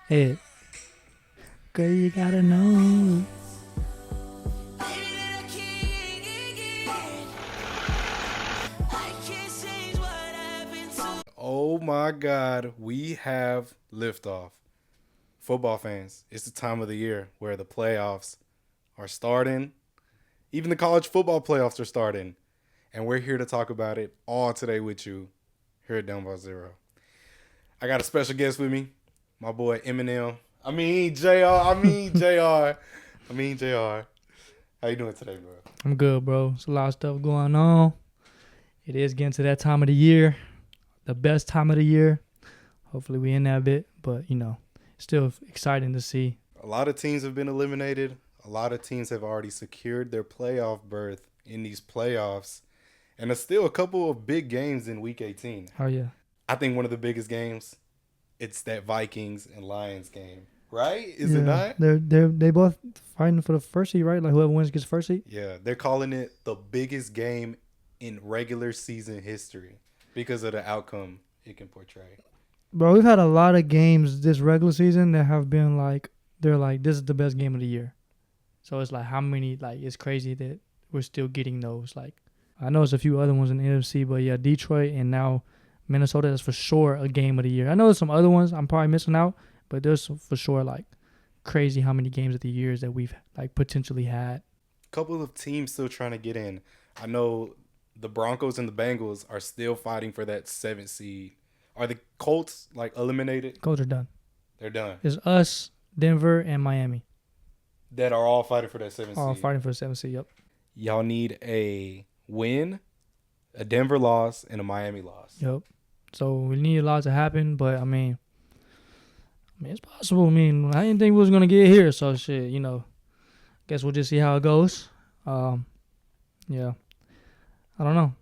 Hey, girl, you gotta know. Oh my God, we have liftoff. Football fans, it's the time of the year where the playoffs are starting. Even the college football playoffs are starting. And we're here to talk about it all today with you here at Down by Zero. I got a special guest with me, my boy Eminem. JR. How you doing today, bro? I'm good, bro. There's a lot of stuff going on. It is getting to that time of the year, the best time of the year. Hopefully we in that bit, but still exciting to see. A lot of teams have been eliminated. A lot of teams have already secured their playoff berth in these playoffs. And there's still a couple of big games in Week 18. Oh yeah, I think one of the biggest games, it's that Vikings and Lions game, right? Is it not? They both fighting for the first seed, right? Like whoever wins gets first seed. Yeah, they're calling it the biggest game in regular season history because of the outcome it can portray. Bro, we've had a lot of games this regular season that have been they're like this is the best game of the year. So it's like how many it's crazy that we're still getting those. Like I know there's a few other ones in the NFC, but yeah, Detroit and now Minnesota is for sure a game of the year. I know there's some other ones I'm probably missing out, but there's for sure crazy how many games of the years that we've potentially had. A couple of teams still trying to get in. I know the Broncos and the Bengals are still fighting for that 7th seed. Are the Colts eliminated? Colts are done. They're done. It's us, Denver, and Miami. That are all fighting for that 7th seed. All fighting for the 7th seed, yep. Y'all need a win, a Denver loss, and a Miami loss. Yep. So we need a lot to happen, but I mean it's possible. I didn't think we was gonna get here, so shit, guess we'll just see how it goes. Yeah. I don't know.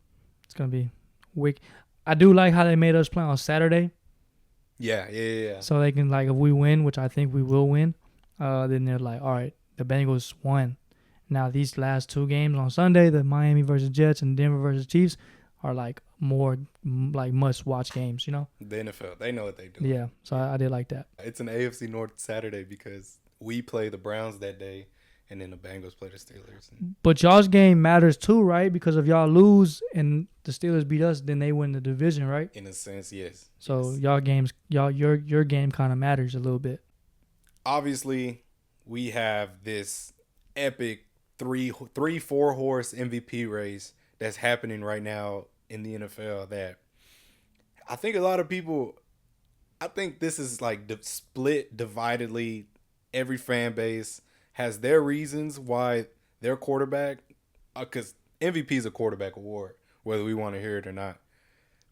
It's gonna be weak. I do like how they made us play on Saturday. Yeah. So they can if we win, which I think we will win, then they're like, all right, the Bengals won. Now these last two games on Sunday, the Miami versus Jets and Denver versus Chiefs, are more must-watch games. The NFL, they know what they do. Yeah, so I did like that. It's an AFC North Saturday because we play the Browns that day, and then the Bengals play the Steelers. But y'all's game matters too, right? Because if y'all lose and the Steelers beat us, then they win the division, right? In a sense, yes. So yes. Your game kind of matters a little bit. Obviously, we have this epic 4 horse MVP race that's happening right now in the NFL that I think a lot of people, I think this is split dividedly. Every fan base has their reasons why their quarterback, because MVP is a quarterback award, whether we want to hear it or not.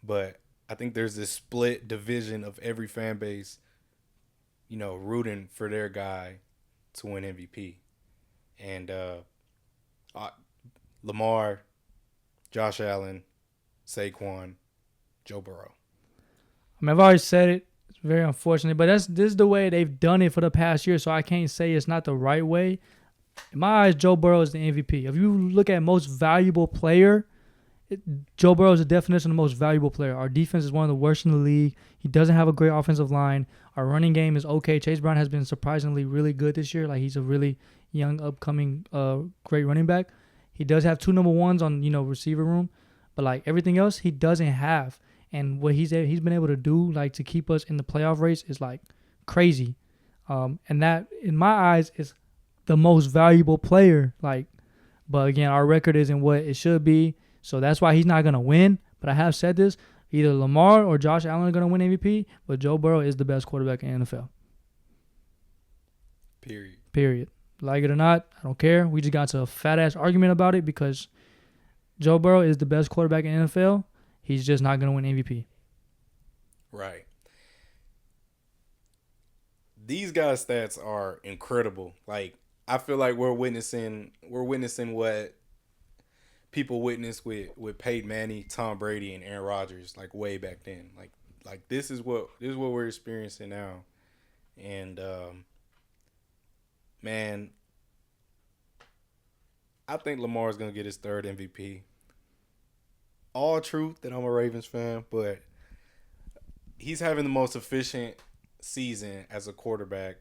But I think there's this split division of every fan base, rooting for their guy to win MVP. And Lamar, Josh Allen, Saquon, Joe Burrow. I've already said it. It's very unfortunate, but this is the way they've done it for the past year, so I can't say it's not the right way. In my eyes, Joe Burrow is the MVP. If you look at most valuable player, Joe Burrow is the definition of the most valuable player. Our defense is one of the worst in the league. He doesn't have a great offensive line. Our running game is okay. Chase Brown has been surprisingly really good this year. He's a really young, upcoming, great running back. He does have 2 number ones on receiver room, but everything else he doesn't have. And what he's been able to do to keep us in the playoff race is crazy. And that in my eyes is the most valuable player. But again, our record isn't what it should be. So that's why he's not going to win. But I have said this, either Lamar or Josh Allen are going to win MVP, but Joe Burrow is the best quarterback in the NFL. Period. Like it or not, I don't care. We just got to a fat-ass argument about it because Joe Burrow is the best quarterback in the NFL. He's just not going to win MVP. Right. These guys' stats are incredible. I feel like we're witnessing what people witnessed with Peyton Manning, Tom Brady, and Aaron Rodgers way back then. This is what we're experiencing now. And man, I think Lamar is going to get his 3rd MVP. All truth that I'm a Ravens fan, but he's having the most efficient season as a quarterback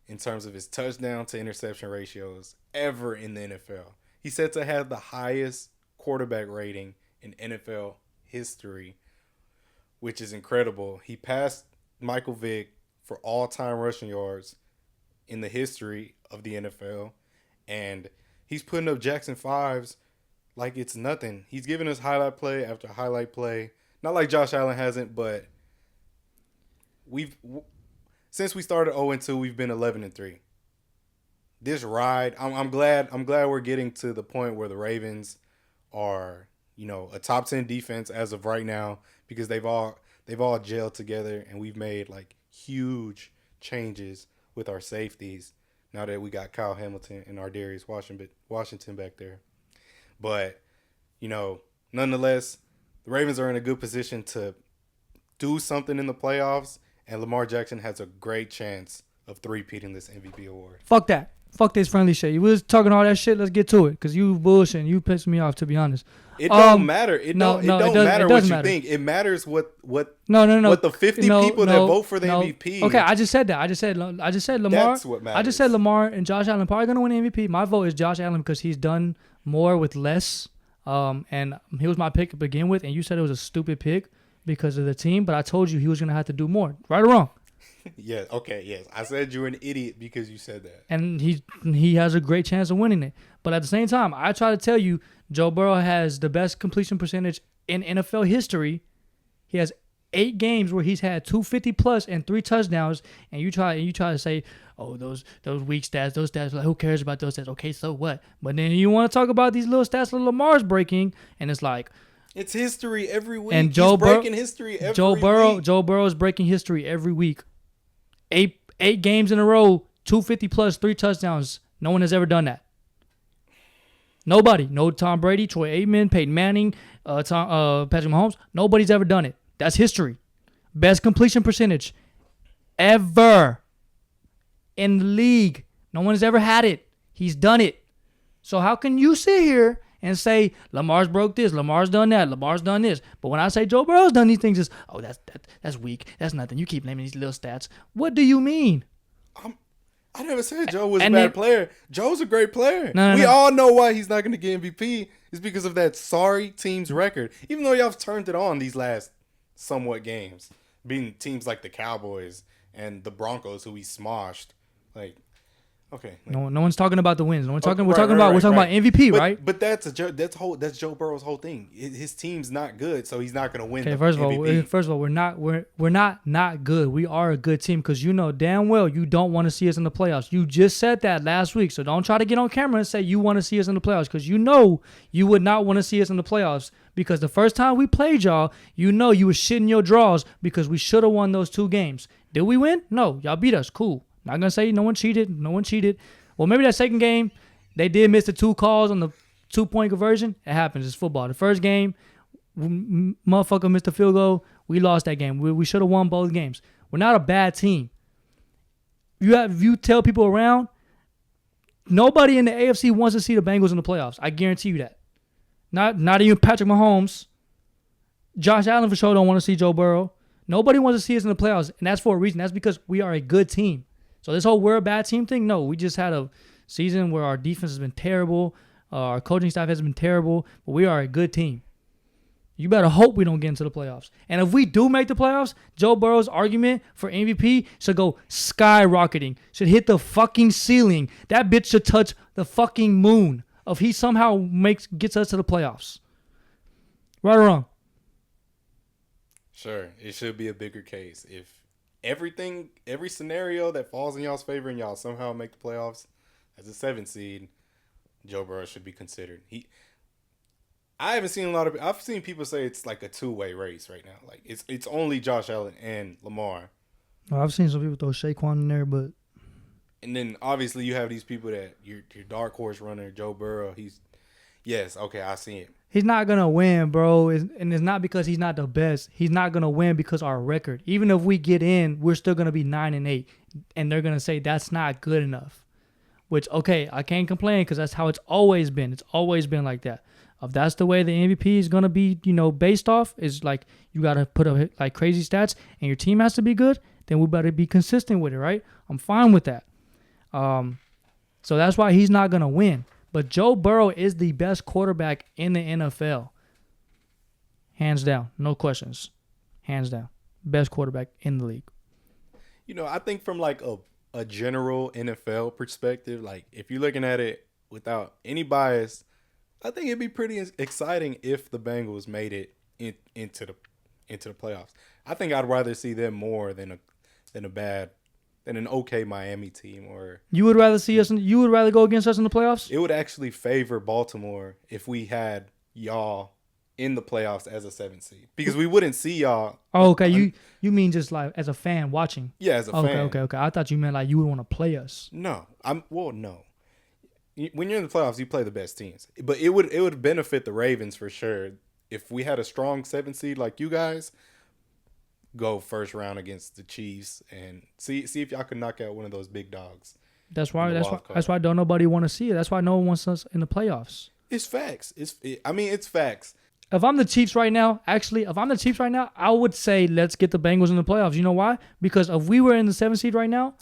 in terms of his touchdown to interception ratios ever in the NFL. He's said to have the highest quarterback rating in NFL history, which is incredible. He passed Michael Vick for all-time rushing yards in the history of the NFL, and he's putting up Jackson 5s like it's nothing. He's giving us highlight play after highlight play. Not like Josh Allen hasn't, but since we started 0-2, we've been 11-3. This ride, I'm glad we're getting to the point where the Ravens are, a top 10 defense as of right now, because they've all gelled together, and we've made like huge changes with our safeties now that we got Kyle Hamilton and Ardarius Washington back there. But, nonetheless, the Ravens are in a good position to do something in the playoffs, and Lamar Jackson has a great chance of three-peating this MVP award. Fuck that. Fuck this friendly shit. You was talking all that shit. Let's get to it, because you bullshitting. You pissing me off, to be honest. It don't matter. It don't matter what you think. It matters what what the 50 people that vote for the MVP. Okay, I just said that. I just said Lamar. That's what matters. I just said Lamar and Josh Allen probably gonna win MVP. My vote is Josh Allen because he's done more with less. And he was my pick to begin with, and you said it was a stupid pick because of the team, but I told you he was gonna have to do more. Right or wrong? Yeah. Okay. Yes. I said you're an idiot because you said that. And he has a great chance of winning it. But at the same time, I try to tell you, Joe Burrow has the best completion percentage in NFL history. He has 8 games where he's had 250 plus and 3 touchdowns. And you try to say, oh, those weak stats, those stats. Like, who cares about those stats? Okay, so what? But then you want to talk about these little stats that Lamar's breaking, and it's like, it's history every week. And he's breaking history every week. Joe Burrow is breaking history every week. 8 games in a row, 250 plus, 3 touchdowns. No one has ever done that. Nobody. No Tom Brady, Troy Aikman, Peyton Manning, Patrick Mahomes. Nobody's ever done it. That's history. Best completion percentage ever in the league. No one has ever had it. He's done it. So how can you sit here and say Lamar's broke this, Lamar's done that, Lamar's done this? But when I say Joe Burrow's done these things, it's, oh, that's weak. That's nothing. You keep naming these little stats. What do you mean? I never said Joe was a bad player. Joe's a great player. We all know why he's not going to get MVP. It's because of that sorry team's record. Even though y'all have turned it on these last somewhat games, beating teams like the Cowboys and the Broncos, who he smoshed. Like, okay. No one's talking about the wins. We're talking about MVP, right? But that's Joe Burrow's whole thing. His team's not good, so he's not going to win. Okay, first of all, we're not good. We are a good team, because you know damn well you don't want to see us in the playoffs. You just said that last week, so don't try to get on camera and say you want to see us in the playoffs, because you know you would not want to see us in the playoffs. Because the first time we played y'all, you know you were shitting your drawers because we should have won those 2 games. Did we win? No, y'all beat us. Cool. Not going to say no one cheated. Well, maybe that second game, they did miss the 2 calls on the 2-point conversion. It happens. It's football. The first game, motherfucker missed the field goal. We lost that game. We should have won both games. We're not a bad team. You tell people around, nobody in the AFC wants to see the Bengals in the playoffs. I guarantee you that. Not even Patrick Mahomes. Josh Allen for sure don't want to see Joe Burrow. Nobody wants to see us in the playoffs, and that's for a reason. That's because we are a good team. So this whole we're a bad team thing, no. We just had a season where our defense has been terrible. Our coaching staff has been terrible. But we are a good team. You better hope we don't get into the playoffs. And if we do make the playoffs, Joe Burrow's argument for MVP should go skyrocketing. Should hit the fucking ceiling. That bitch should touch the fucking moon if he somehow gets us to the playoffs. Right or wrong? Sure. It should be a bigger case. If every scenario that falls in y'all's favor and y'all somehow make the playoffs as a 7th seed, Joe Burrow should be considered. I've seen people say it's like a 2-way race right now. Like it's only Josh Allen and Lamar. Well, I've seen some people throw Saquon in there, but. And then obviously you have these people that your dark horse runner, Joe Burrow. I see it. He's not going to win, bro. And it's not because he's not the best. He's not going to win because our record. Even if we get in, we're still going to be 9-8. And they're going to say that's not good enough. Which, okay, I can't complain because that's how it's always been. It's always been like that. If that's the way the MVP is going to be, based off, is like you got to put up like crazy stats and your team has to be good, then we better be consistent with it, right? I'm fine with that. So that's why he's not going to win. But Joe Burrow is the best quarterback in the NFL. Hands down. No questions. Hands down. Best quarterback in the league. You know, I think from like a general NFL perspective, like if you're looking at it without any bias, I think it'd be pretty exciting if the Bengals made it into the playoffs. I think I'd rather see them more than an okay Miami team. Or you would rather see us. You would rather go against us in the playoffs. It would actually favor Baltimore if we had y'all in the playoffs as a 7th seed, because we wouldn't see y'all. Oh, okay. You mean just like as a fan watching? Yeah, as a fan. Okay. I thought you meant like you would want to play us. No, no. When you're in the playoffs, you play the best teams. But it would benefit the Ravens for sure if we had a strong 7th seed like you guys. Go first round against the Chiefs and see if y'all can knock out one of those big dogs. That's why don't nobody want to see it. That's why no one wants us in the playoffs. It's facts. It's facts. If I'm the Chiefs right now, I would say let's get the Bengals in the playoffs. You know why? Because if we were in the 7th seed right now,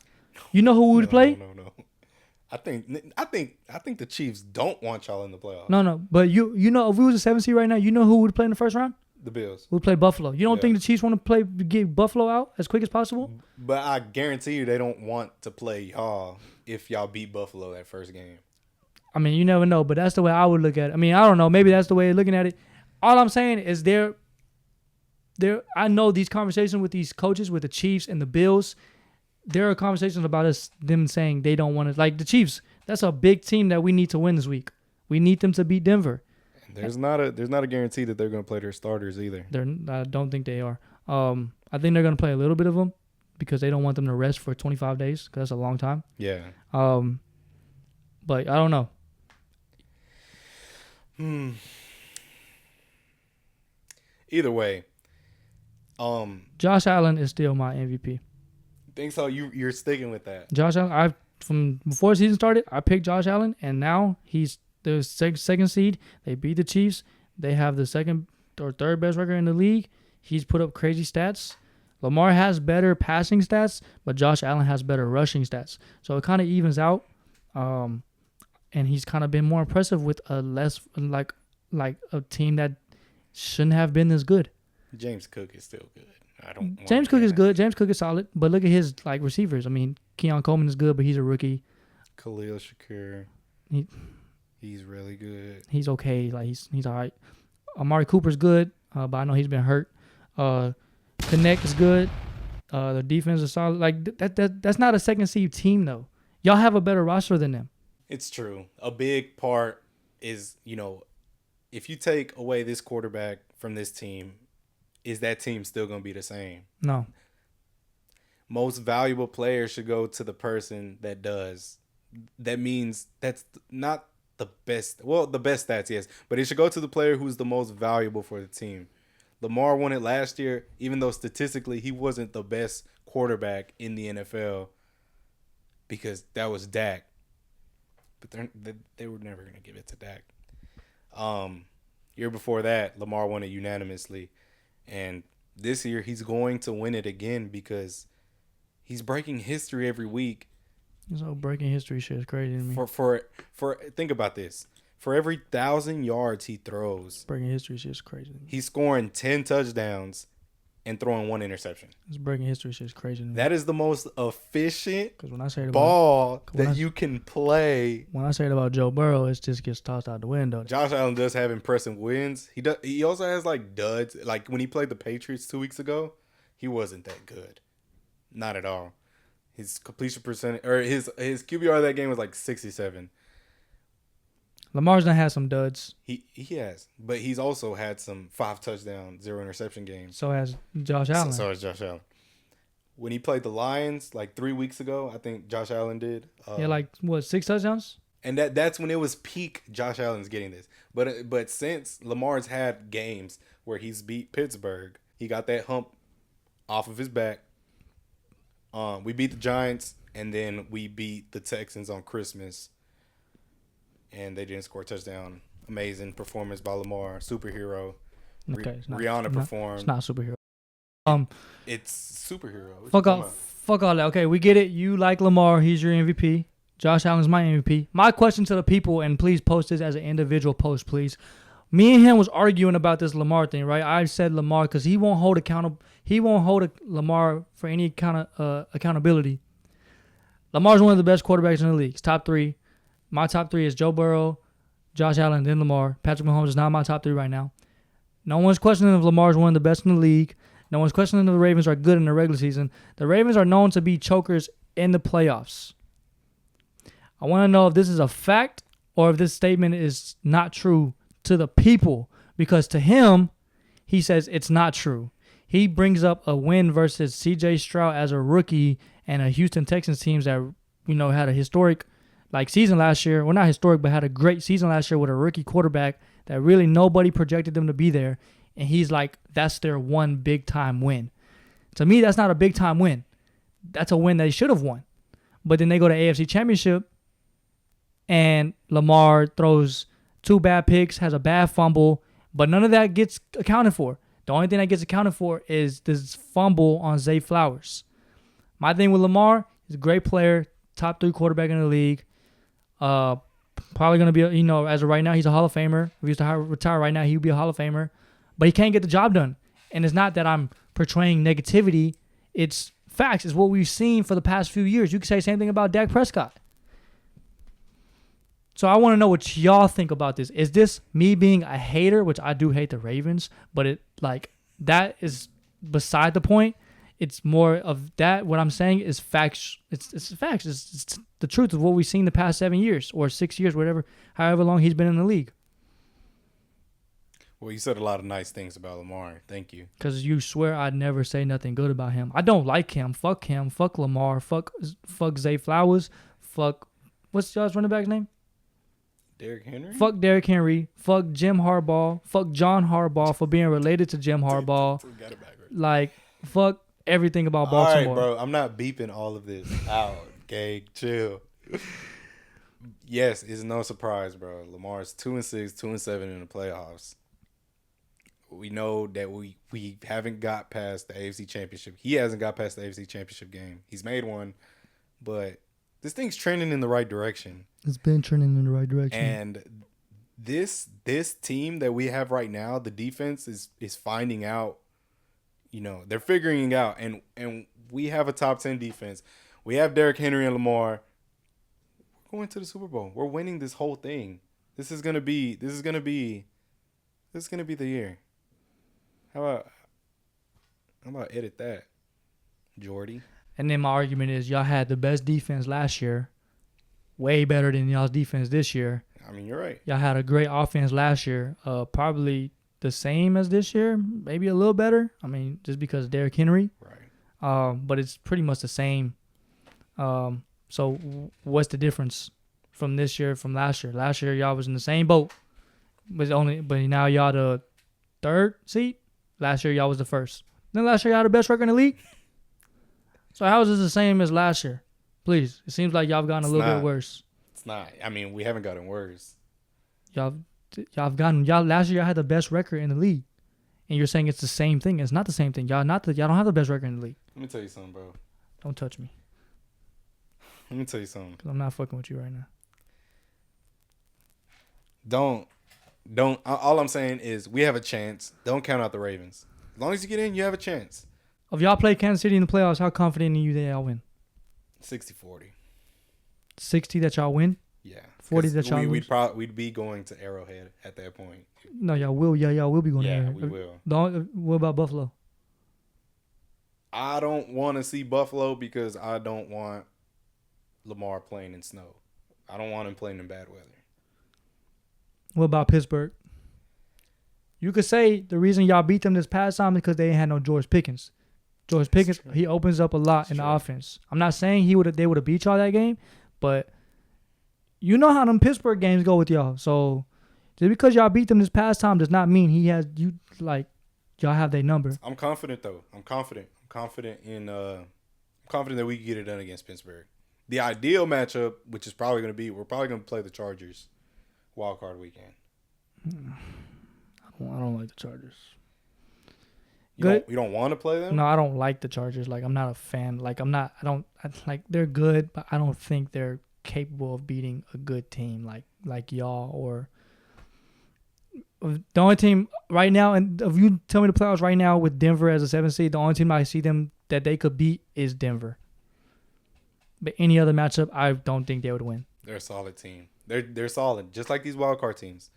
you know who we would play? No. I think the Chiefs don't want y'all in the playoffs. No. But you know, if we was a 7th seed right now, you know who would play in the first round? The Bills. We'd play Buffalo. You don't think the Chiefs want to get Buffalo out as quick as possible? But I guarantee you they don't want to play y'all if y'all beat Buffalo that first game. I mean, you never know, but that's the way I would look at it. I mean, I don't know. Maybe that's the way they're looking at it. All I'm saying is I know these conversations with these coaches, with the Chiefs and the Bills, there are conversations about them saying they don't want to. Like the Chiefs, that's a big team that we need to win this week. We need them to beat Denver. There's not a guarantee that they're going to play their starters either. I don't think they are. I think they're going to play a little bit of them because they don't want them to rest for 25 days because that's a long time. Yeah. But I don't know. Either way, Josh Allen is still my MVP. Think so? You're sticking with that? Josh Allen. From before the season started, I picked Josh Allen, and now he's the second seed. They beat the Chiefs. They have the second or third best record in the league. He's put up crazy stats. Lamar has better passing stats, but Josh Allen has better rushing stats. So it kind of evens out. And he's kind of been more impressive with a less like a team that shouldn't have been this good. James Cook is still good. James Cook is good. James Cook is solid. But look at his receivers. I mean, Keon Coleman is good, but he's a rookie. Khalil Shakur. He's really good. He's okay. He's all right. Amari Cooper's good, but I know he's been hurt. Connect is good. The defense is solid. That's not a second seed team though. Y'all have a better roster than them. It's true. A big part is, if you take away this quarterback from this team, is that team still going to be the same? No. Most valuable player should go to the person that does. That means that's not the best. Well, the best stats, yes. But it should go to the player who's the most valuable for the team. Lamar won it last year, even though statistically he wasn't the best quarterback in the NFL because that was Dak. But they were never going to give it to Dak. Year before that, Lamar won it unanimously. And this year he's going to win it again because he's breaking history every week. So breaking history shit is crazy to me. For think about this. For every 1,000 yards he throws, breaking history shit is crazy. He's scoring 10 touchdowns and throwing 1 interception. This breaking history shit is crazy to me. That is the most efficient you can play. When I say it about Joe Burrow, it just gets tossed out the window. Josh Allen does have impressive wins. He also has duds. Like when he played the Patriots 2 weeks ago, he wasn't that good. Not at all. His completion percentage or his QBR that game was 67. Lamar's done had some duds. He has, but he's also had some 5 touchdown, 0 interception games. So has Josh Allen. So has Josh Allen. When he played the Lions 3 weeks ago, I think Josh Allen did. 6 touchdowns? And that's when it was peak Josh Allen's getting this. But since Lamar's had games where he's beat Pittsburgh, he got that hump off of his back. We beat the Giants, and then we beat the Texans on Christmas. And they didn't score a touchdown. Amazing performance by Lamar. Superhero. Okay, Rihanna performed. It's not superhero. It's superhero. What you Fuck talking all, about? fuck all that. Okay, we get it. You like Lamar. He's your MVP. Josh Allen's my MVP. My question to the people, and please post this as an individual post, please. Me and him was arguing about this Lamar thing, right? I said Lamar because he won't hold Lamar for any kind of accountability. Lamar's one of the best quarterbacks in the league. He's top 3. My top 3 is Joe Burrow, Josh Allen, then Lamar. Patrick Mahomes is not my top 3 right now. No one's questioning if Lamar's one of the best in the league. No one's questioning if the Ravens are good in the regular season. The Ravens are known to be chokers in the playoffs. I want to know if this is a fact or if this statement is not true to the people, because to him, he says it's not true. He brings up a win versus C.J. Stroud as a rookie and a Houston Texans teams that had a historic season last year. Well, not historic, but had a great season last year with a rookie quarterback that really nobody projected them to be there. And he's like, that's their one big-time win. To me, that's not a big-time win. That's a win they should have won. But then they go to AFC Championship, and Lamar throws 2 bad picks, has a bad fumble, but none of that gets accounted for. The only thing that gets accounted for is this fumble on Zay Flowers. My thing with Lamar, he's a great player, top 3 quarterback in the league. Probably going to be, as of right now, he's a Hall of Famer. If he was to retire right now, he would be a Hall of Famer. But he can't get the job done. And it's not that I'm portraying negativity. It's facts. It's what we've seen for the past few years. You can say the same thing about Dak Prescott. So I want to know what y'all think about this. Is this me being a hater, which I do hate the Ravens, but that is beside the point. It's more of that. What I'm saying is facts. It's facts. It's the truth of what we've seen the past 7 years or 6 years, however long he's been in the league. Well, you said a lot of nice things about Lamar. Thank you. Because you swear I'd never say nothing good about him. I don't like him. Fuck him. Fuck Lamar. Fuck Zay Flowers. Fuck, what's y'all's running back's name? Derrick Henry? Fuck Derrick Henry. Fuck Jim Harbaugh. Fuck John Harbaugh for being related to Jim Harbaugh. Fuck everything about Baltimore. All right, bro. I'm not beeping all of this out. Okay, chill. Yes, it's no surprise, bro. Lamar's 2-6, 2-7 in the playoffs. We know that we haven't got past the AFC Championship. He hasn't got past the AFC Championship game. He's made one, but this thing's trending in the right direction. It's been trending in the right direction. And this team that we have right now, the defense is finding out. They're figuring it out, and we have a top 10 defense. We have Derrick Henry and Lamar. We're going to the Super Bowl. We're winning this whole thing. This is gonna be the year. How about edit that, Jordy? And then my argument is y'all had the best defense last year, way better than y'all's defense this year. I mean, you're right. Y'all had a great offense last year, probably the same as this year, maybe a little better. I mean, just because of Derrick Henry. Right. But it's pretty much the same. So what's the difference from this year from last year? Last year y'all was in the same boat, but now y'all the 3rd seed. Last year y'all was the 1st. Then last year y'all had the best record in the league. So how is this the same as last year? Please, it seems like y'all have gotten a little bit worse. It's not. I mean, we haven't gotten worse. Y'all last year y'all had the best record in the league, and you're saying it's the same thing. It's not the same thing. Y'all don't have the best record in the league. Let me tell you something, bro. Don't touch me. Let me tell you something. 'Cause I'm not fucking with you right now. Don't. All I'm saying is we have a chance. Don't count out the Ravens. As long as you get in, you have a chance. If y'all play Kansas City in the playoffs, how confident are you that y'all win? 60-40. 60 that y'all win? Yeah. 40 that y'all lose? We'd be going to Arrowhead at that point. No, y'all will. Yeah, y'all will be going there. Yeah, we will. What about Buffalo? I don't want to see Buffalo because I don't want Lamar playing in snow. I don't want him playing in bad weather. What about Pittsburgh? You could say the reason y'all beat them this past time is because they ain't had no George Pickens. George Pickens, he opens up a lot in the offense. I'm not saying they would have beat y'all that game, but you know how them Pittsburgh games go with y'all. So just because y'all beat them this past time does not mean y'all have their number. I'm confident though. I'm confident that we can get it done against Pittsburgh. The ideal matchup, which is probably going to be, we're probably going to play the Chargers wild card weekend. I don't like the Chargers. good. You don't want to play them? No, I don't like the Chargers. Like, I'm not a fan. Like, like, they're good, but I don't think they're capable of beating a good team like y'all or the only team right now. And if you tell me the playoffs right now with Denver as a 7th seed, the only team I see them that they could beat is Denver. But any other matchup, I don't think they would win. They're a solid team. They're solid, just like these wild card teams.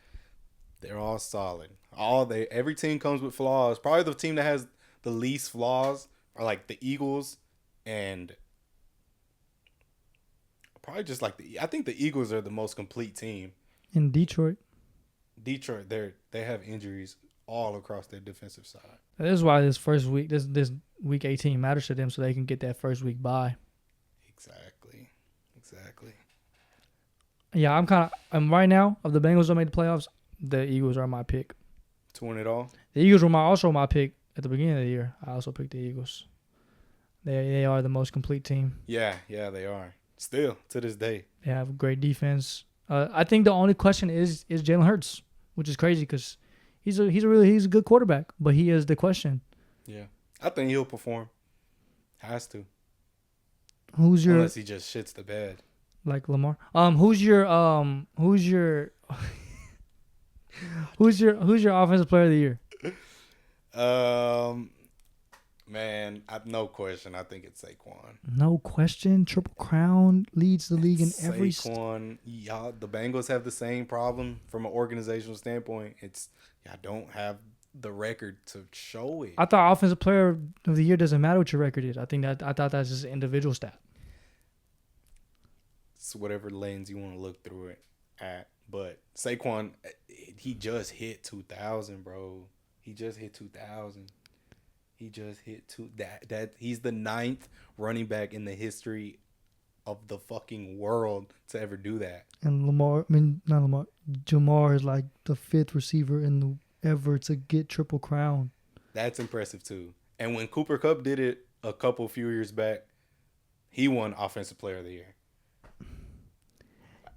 They're all solid. Every team comes with flaws. Probably the team that has the least flaws are like the Eagles, and probably just like I think the Eagles are the most complete team. In Detroit, they have injuries all across their defensive side. That is why this first week, this week 18 matters to them, so they can get that first week bye. Exactly. Yeah, I'm right now, of the Bengals that made the playoffs, the Eagles are my pick. To win it all? The Eagles were also my pick at the beginning of the year. I also picked the Eagles. They are the most complete team. Yeah, they are. Still, to this day. They have great defense. I think the only question is Jalen Hurts, which is crazy because he's a good quarterback, but he is the question. Yeah. I think he'll perform. Has to. Unless he just shits the bed. Like Lamar. Who's your offensive player of the year? Man, no question. I think it's Saquon. No question. Triple Crown, leads the league in every. Saquon. Y'all, the Bengals have the same problem from an organizational standpoint. Y'all don't have the record to show it. I thought offensive player of the year doesn't matter what your record is. I thought that's just an individual stat. It's whatever lens you want to look through it at. But Saquon, he just hit 2,000, bro. He just hit 2,000. That he's the 9th running back in the history of the fucking world to ever do that. And Jamar is like the 5th receiver ever to get Triple Crown. That's impressive too. And when Cooper Kupp did it a few years back, he won Offensive Player of the Year.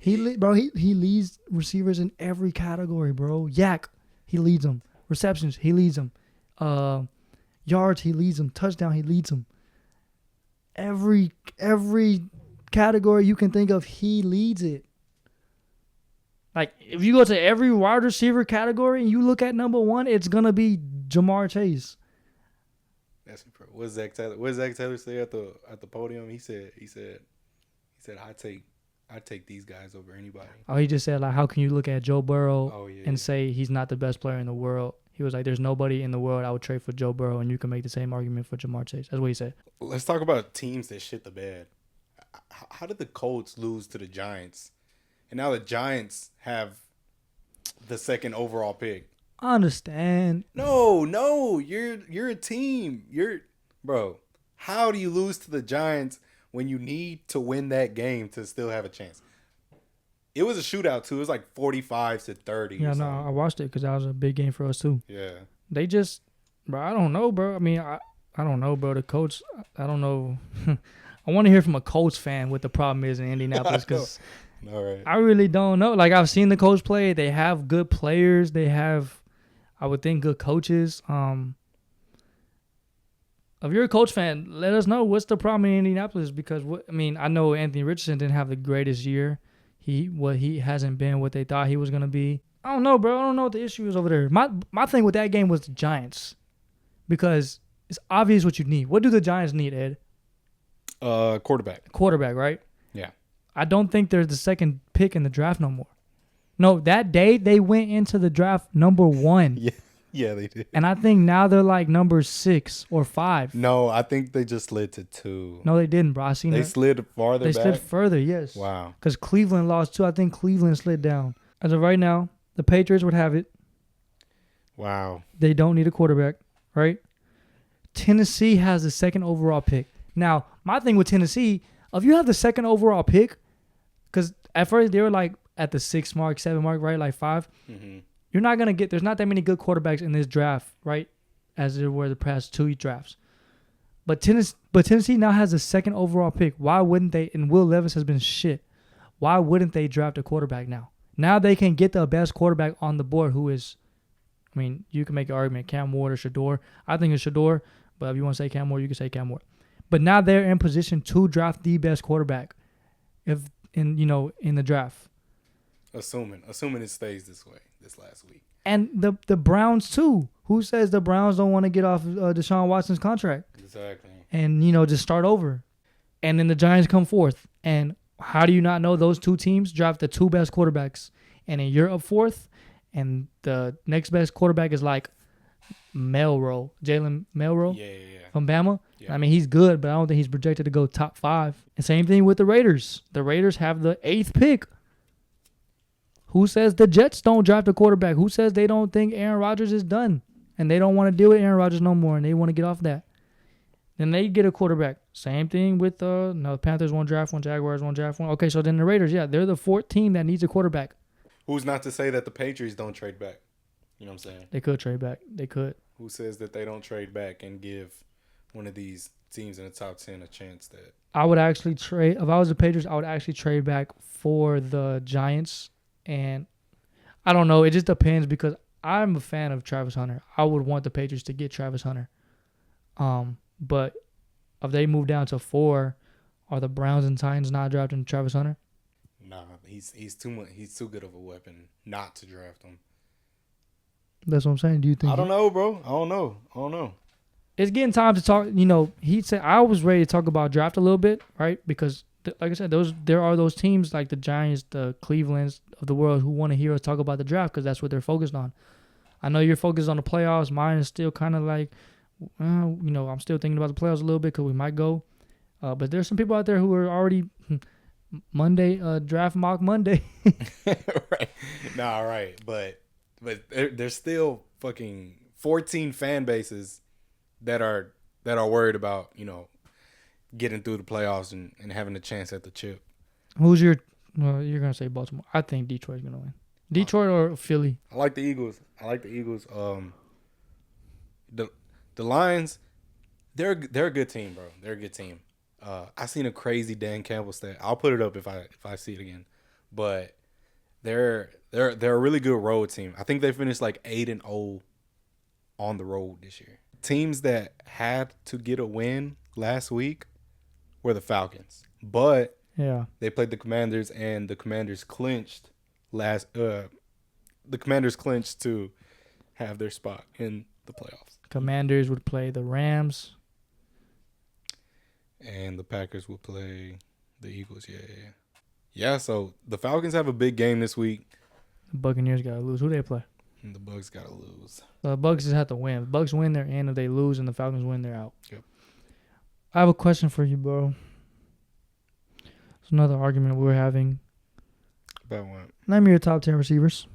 He leads receivers in every category, bro. Yak, he leads them. Receptions, he leads them. Yards, he leads them. Touchdown, he leads them. Every category you can think of, he leads it. Like, if you go to every wide receiver category and you look at number 1, it's gonna be Jamar Chase. That's impressive. What did Zach Taylor say at the podium? He said, I take these guys over anybody. Oh, he just said, like, how can you look at Joe Burrow and say he's not the best player in the world? He was like, there's nobody in the world I would trade for Joe Burrow, and you can make the same argument for Jamar Chase. That's what he said. Let's talk about teams that shit the bed. How did the Colts lose to the Giants? And now the Giants have the 2nd overall pick. I understand. No, you're a team. Bro, how do you lose to the Giants when you need to win that game to still have a chance? It was a shootout too. It was like 45-30. Yeah, no, I watched it because that was a big game for us too. Yeah. They just, bro, I don't know, bro. I mean, I don't know, bro. The coach, I don't know. I want to hear from a Colts fan what the problem is in Indianapolis because I really don't know. Like, I've seen the Colts play. They have good players. They have, I would think, good coaches. If you're a Colts fan, let us know what's the problem in Indianapolis because, I know Anthony Richardson didn't have the greatest year. He hasn't been what they thought he was going to be. I don't know, bro. I don't know what the issue is over there. My thing with that game was the Giants because it's obvious what you need. What do the Giants need, Ed? Quarterback. Quarterback, right? Yeah. I don't think they're the 2nd pick in the draft no more. No, that day they went into the draft number 1. Yeah, they did. And I think now they're like number 6 or 5. No, I think they just slid to 2. No, they didn't, bro. I seen they slid farther back. They slid further, yes. Wow. Because Cleveland lost too. I think Cleveland slid down. As of right now, the Patriots would have it. Wow. They don't need a quarterback, right? Tennessee has the 2nd overall pick. Now, my thing with Tennessee, if you have the 2nd overall pick, because at first they were like at the 6 mark, 7 mark, right? Like 5. Mm-hmm. You're not going to get – there's not that many good quarterbacks in this draft, right, as there were the past 2 drafts. But Tennessee now has the 2nd overall pick. Why wouldn't they – and Will Levis has been shit. Why wouldn't they draft a quarterback now? Now they can get the best quarterback on the board who is – I mean, you can make an argument Cam Ward or Shador. I think it's Shador, but if you want to say Cam Ward, you can say Cam Ward. But now they're in position to draft the best quarterback, in the draft. Assuming it stays this way this last week. And the Browns too. Who says the Browns don't want to get off Deshaun Watson's contract? Exactly. And just start over. And then the Giants come fourth. And how do you not know those two teams draft the two best quarterbacks? And then you're up fourth, and the next best quarterback is like Jalen Melrose from Bama. Yeah. I mean, he's good, but I don't think he's projected to go top 5. And same thing with the Raiders. The Raiders have the 8th pick. Who says the Jets don't draft a quarterback? Who says they don't think Aaron Rodgers is done and they don't want to deal with Aaron Rodgers no more and they want to get off that? Then they get a quarterback. Same thing with the Panthers won't draft one, Jaguars won't draft one. Okay, so then the Raiders, they're the 4th team that needs a quarterback. Who's not to say that the Patriots don't trade back? You know what I'm saying? They could trade back. They could. Who says that they don't trade back and give one of these teams in the top 10 a chance that? I would actually trade. If I was the Patriots, I would actually trade back for the Giants. And I don't know. It just depends because I'm a fan of Travis Hunter. I would want the Patriots to get Travis Hunter. But if they move down to 4, are the Browns and Titans not drafting Travis Hunter? Nah, he's too much. He's too good of a weapon not to draft him. That's what I'm saying. Do you think? I don't know, bro. I don't know. It's getting time to talk. He said I was ready to talk about draft a little bit, right? Because like I said, there are those teams like the Giants, the Clevelands of the world who want to hear us talk about the draft because that's what they're focused on. I know you're focused on the playoffs. Mine is still kind of like, I'm still thinking about the playoffs a little bit because we might go. But there's some people out there who are already Monday, draft mock Monday. Right. Nah, right. But there's still fucking 14 fan bases that are worried about, getting through the playoffs and having a chance at the chip. Who's your you're going to say Baltimore. I think Detroit's going to win. Detroit or Philly? I like the Eagles. The Lions, they're a good team, bro. They're a good team. I seen a crazy Dan Campbell stat. I'll put it up if I see it again. But they're a really good road team. I think they finished like 8-0 on the road this year. Teams that had to get a win last week were the Falcons. But they played the Commanders and the Commanders clinched the Commanders clinched to have their spot in the playoffs. Commanders would play the Rams. And the Packers will play the Eagles. Yeah, so the Falcons have a big game this week. The Buccaneers got to lose. Who they play? And the Bucs got to lose. The Bucs just have to win. If the Bucs win, they're in. If they lose and the Falcons win, they're out. Yep. I have a question for you, bro. It's another argument we were having. About what? Name me your top 10 receivers.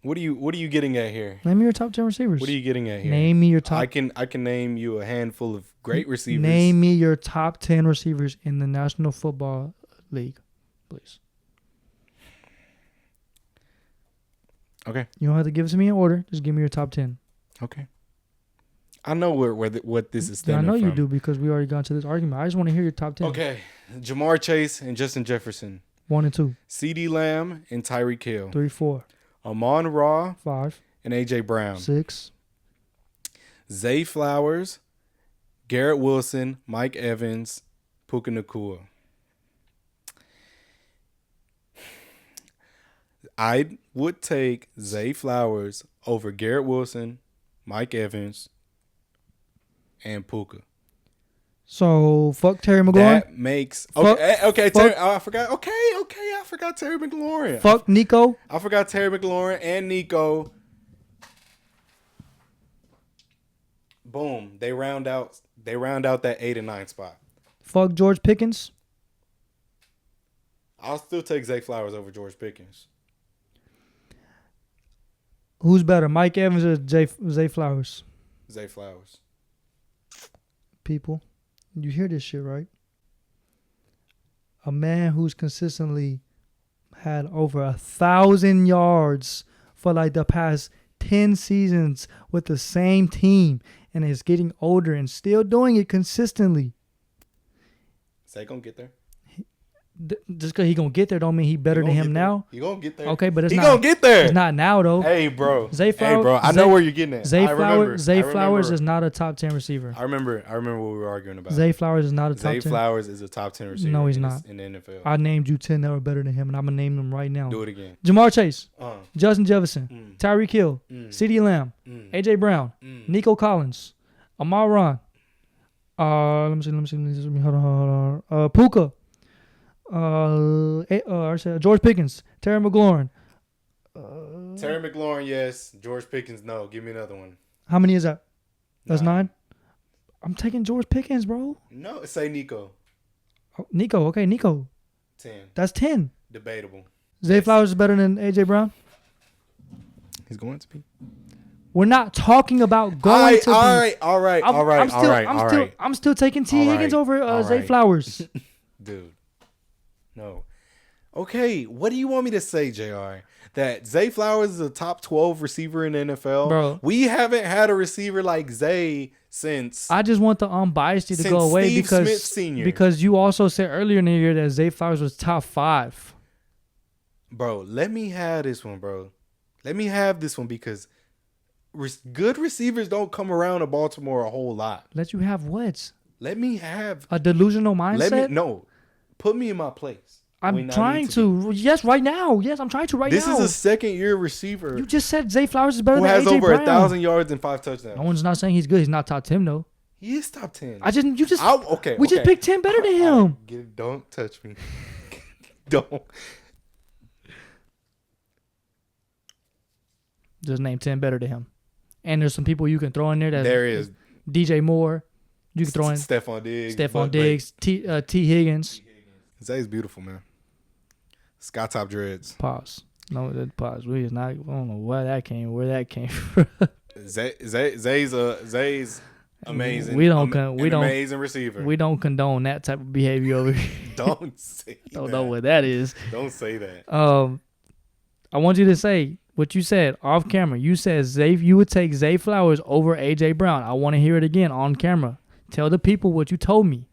What are you getting at here? Name me your top 10 receivers. What are you getting at here? Name me your top. I can name you a handful of great receivers. Name me your top 10 receivers in the National Football League, please. Okay. You don't have to give it to me in order. Just give me your top 10. Okay. I know what this is stemming from. I know you do because we already got to this argument. I just want to hear your top 10. Okay. Jamar Chase and Justin Jefferson. 1 and 2. CeeDee Lamb and Tyreek Hill. 3, 4. Amon-Ra. 5. And A.J. Brown. 6. Zay Flowers. Garrett Wilson. Mike Evans. Puka Nacua. I would take Zay Flowers over Garrett Wilson, Mike Evans, and Puka. So fuck Terry McLaurin. That makes okay. Terry, I forgot. Okay. I forgot Terry McLaurin. Fuck Nico. I forgot Terry McLaurin and Nico. Boom. They round out that 8 and 9 spot. Fuck George Pickens. I'll still take Zay Flowers over George Pickens. Who's better, Mike Evans or Zay Flowers? Zay Flowers. People, you hear this shit, right? A man who's consistently had over 1,000 yards for like the past 10 seasons with the same team and is getting older and still doing it consistently. Zay gonna get there. just because he gonna get there don't mean he better than him now. He gonna get there. Okay, but it's he not. gonna get there. It's not now though. Hey, bro. Zay Flowers. I know where you're getting at. Zay Flowers is not a top 10 receiver. I remember what we were arguing about. Zay Flowers is not a top 10. Zay Flowers is a top 10 receiver. No, he's not. In the NFL. I named you 10 that were better than him, and I'm gonna name them right now. Do it again. Jamar Chase, Justin Jefferson, Tyreek Hill, CeeDee Lamb, AJ Brown, Nico Collins, Amar Ron. Let me see. Hold on. Puka. I said George Pickens, Terry McLaurin. Terry McLaurin, yes. George Pickens, no. Give me another one. How many is that? That's 9. I'm taking George Pickens, bro. No, say Nico. Oh, Nico, okay, Nico. 10. That's 10. Debatable. Zay Flowers is better than AJ Brown. He's going to be. We're not talking about going to be. All right. I'm still taking T. Higgins over Zay Flowers. Dude. No. Okay, what do you want me to say, JR? That Zay Flowers is a top 12 receiver in the NFL? Bro. We haven't had a receiver like Zay since... I just want the unbiased to go away Steve Smith Sr. because you also said earlier in the year that Zay Flowers was top 5. Bro, let me have this one, bro. Let me have this one because good receivers don't come around to Baltimore a whole lot. Let you have what? Let me have... A delusional mindset? No. Put me in my place. I'm trying to. Yes, right now. Yes, I'm trying to right now. This is a second-year receiver. You just said Zay Flowers is better who than has AJ over Brown. 1,000 yards and 5 touchdowns. No one's not saying he's good. He's not top 10 though. He is top 10. We just picked 10 better than him. Don't touch me. Don't. Just name 10 better than him. And there's some people you can throw in there. There is DJ Moore. You can throw in Stephon Diggs. T. Higgins. Zay's beautiful, man. Sky top dreads. Pause. No, that pause. We is not. I don't know where that came from. Zay's amazing. We don't. Amazing receiver. We don't condone that type of behavior over here. Don't say. I don't know what that is. Don't say that. I want you to say what you said off camera. You said you would take Zay Flowers over AJ Brown. I want to hear it again on camera. Tell the people what you told me.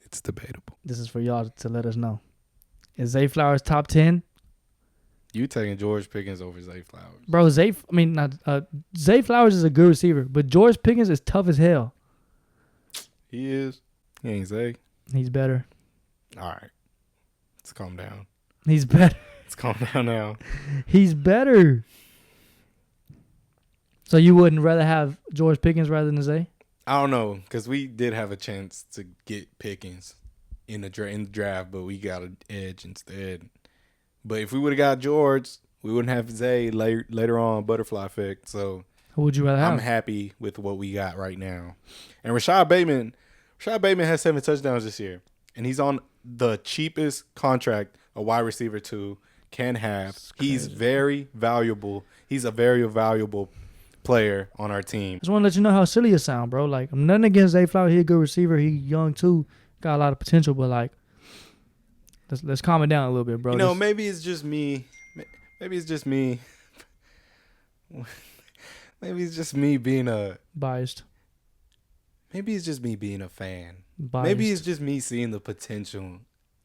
It's debatable. This is for y'all to let us know. Is Zay Flowers top 10? You taking George Pickens over Zay Flowers. Bro, Zay Flowers is a good receiver, but George Pickens is tough as hell. He is. He ain't Zay. He's better. All right. Let's calm down. He's better. Let's calm down now. He's better. So you wouldn't rather have George Pickens rather than Zay? I don't know, because we did have a chance to get Pickens in the draft, but we got an edge instead. But if we would have got George, we wouldn't have Zay later on, butterfly effect. So who would you rather have? I'm happy with what we got right now. And Rashad Bateman has 7 touchdowns this year, and he's on the cheapest contract a wide receiver can have. He's very valuable. He's a very valuable player on our team. Just want to let you know how silly it sound, bro. Like, I'm nothing against Zay Flowers. He a good receiver. He young too. Got a lot of potential, but like, let's calm it down a little bit, bro. You know, maybe it's just me. Maybe it's just me. Maybe it's just me being biased. Maybe it's just me being a fan. Biased. Maybe it's just me seeing the potential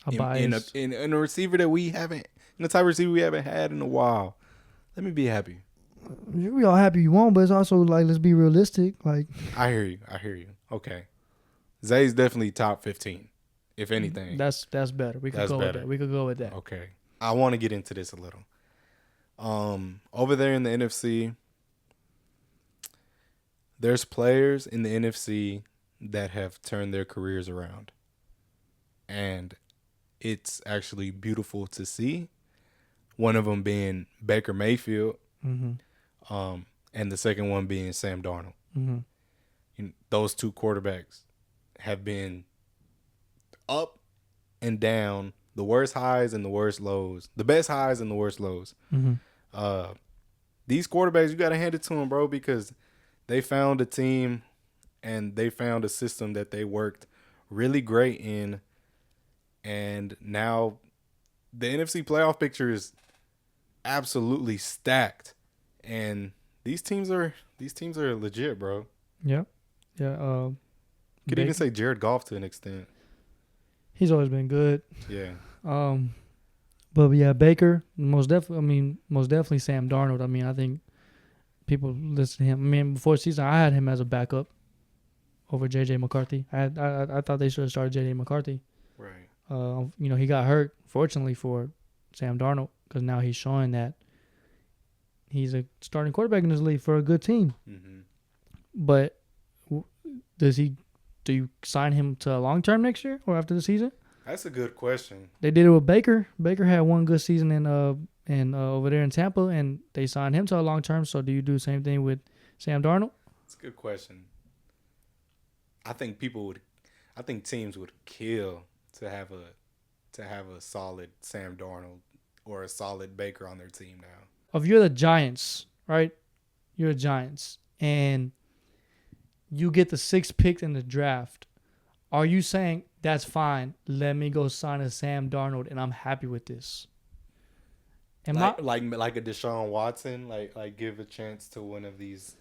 in a receiver that we haven't, in the type of receiver we haven't had in a while. Let me be happy. We all happy you won't, but it's also like, let's be realistic. Like, I hear you. Okay, Zay's definitely top 15, if anything. That's better. We could go with that. Okay, I want to get into this a little. Over there in the NFC, there's players in the NFC that have turned their careers around, and it's actually beautiful to see. One of them being Baker Mayfield. Mm-hmm. And the second one being Sam Darnold. Mm-hmm. Those two quarterbacks have been up and down, the worst highs and the worst lows, the best highs and the worst lows. Mm-hmm. These quarterbacks, you got to hand it to them, bro, because they found a team and they found a system that they worked really great in. And now the NFC playoff picture is absolutely stacked. And these teams are legit, bro. Yeah. Yeah. Could even say Jared Goff to an extent. He's always been good. Yeah. But yeah, Baker, most definitely Sam Darnold. I mean, I think people listen to him. I mean, before season, I had him as a backup over J.J. McCarthy. I thought they should have started J.J. McCarthy. Right. He got hurt, fortunately for Sam Darnold, because now he's showing that he's a starting quarterback in this league for a good team. Mm-hmm. But do you sign him to a long term next year or after the season? That's a good question. They did it with Baker. Baker had one good season in over there in Tampa, and they signed him to a long term. So do you do the same thing with Sam Darnold? It's a good question. I think teams would kill to have a solid Sam Darnold or a solid Baker on their team now. If you're the Giants, right? You're the Giants, and you get the 6th pick in the draft. Are you saying that's fine? Let me go sign a Sam Darnold, and I'm happy with this. Like a Deshaun Watson, like give a chance to one of these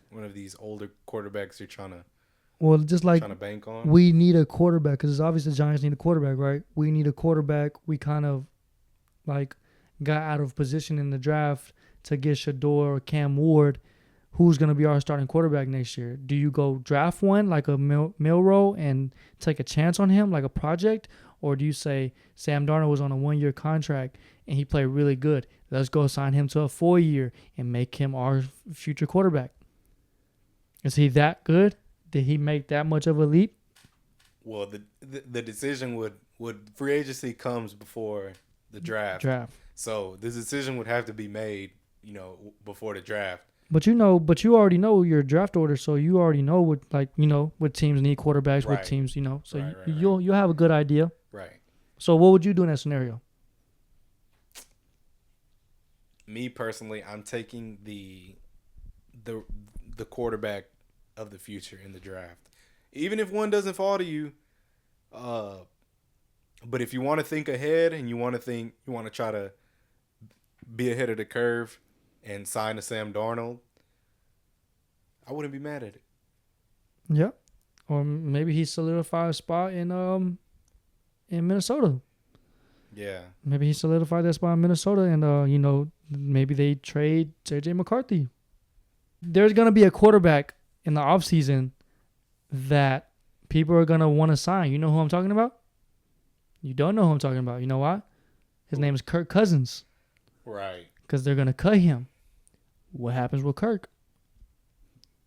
older quarterbacks you're trying to bank on. We need a quarterback because it's obvious the Giants need a quarterback, right? We need a quarterback. We kind of like got out of position in the draft to get Shador or Cam Ward. Who's going to be our starting quarterback next year? Do you go draft one like a Milroe and take a chance on him like a project? Or do you say Sam Darnold was on a 1-year contract and he played really good? Let's go sign him to a 4-year and make him our future quarterback. Is he that good? Did he make that much of a leap? Well, the decision would free agency comes before the draft. So this decision would have to be made, before the draft. But you already know your draft order, so you already know what teams need quarterbacks, right. what teams, so right. You'll have a good idea. Right. So what would you do in that scenario? Me personally, I'm taking the quarterback of the future in the draft. Even if one doesn't fall to you, but if you want to think ahead and you want to try to be ahead of the curve and sign a Sam Darnold, I wouldn't be mad at it. Yeah. Or maybe he solidified a spot in Minnesota. Yeah. Maybe he solidified that spot in Minnesota and maybe they trade J.J. McCarthy. There's going to be a quarterback in the offseason that people are going to want to sign. You know who I'm talking about? You don't know who I'm talking about. You know why? His name is Kirk Cousins. Right. Because they're going to cut him. What happens with Kirk?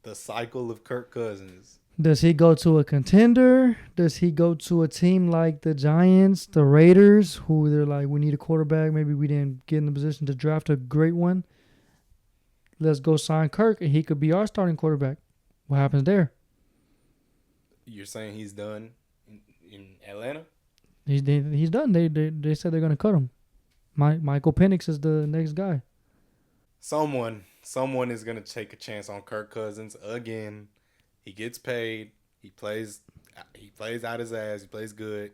The cycle of Kirk Cousins. Does he go to a contender? Does he go to a team like the Giants, the Raiders, who they're like, we need a quarterback. Maybe we didn't get in the position to draft a great one. Let's go sign Kirk, and he could be our starting quarterback. What happens there? You're saying he's done in Atlanta? He's done. They said they're going to cut him. Michael Penix is the next guy. Someone is going to take a chance on Kirk Cousins again. He gets paid. He plays out his ass. He plays good.